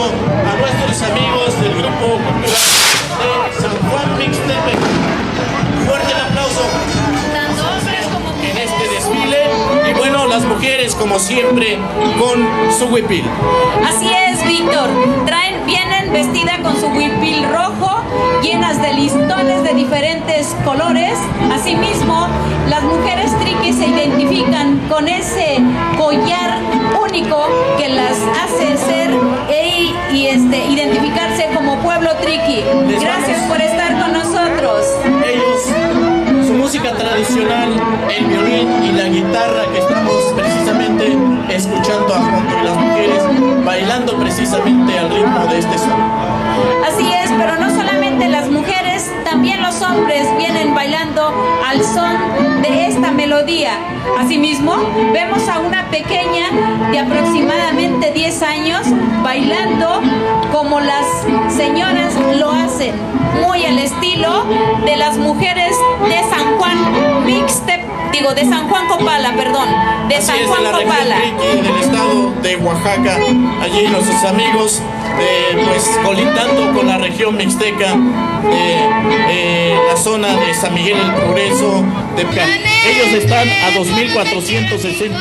a nuestros amigos del grupo cultural de San Juan Mixtepec. Fuerte el aplauso. Tanto hombres como En este desfile, y bueno, las mujeres como siempre con su huipil. Así es, Víctor. Vienen vestidas con su huipil rojo, llenas de listones de diferentes colores. Asimismo, las mujeres triquis se identifican con ese collar único que las hace ser y identificarse como pueblo triqui. Gracias por estar con nosotros. Ellos, su música tradicional, el violín y la guitarra que estamos precisamente escuchando a fondo, y las mujeres bailando precisamente al ritmo de este son. Así es, pero no solamente las mujeres, también los hombres vienen bailando al son de esta melodía. Asimismo, vemos a una pequeña de aproximadamente 10 años bailando como las señoras lo hacen, muy al estilo de las mujeres de San Juan Mixtepec, de San Juan Copala, perdón, de San Juan Copala. Del estado de Oaxaca, allí nuestros amigos, pues colindando con la región mixteca, la zona de San Miguel el Progreso, de Ellos están a 2.460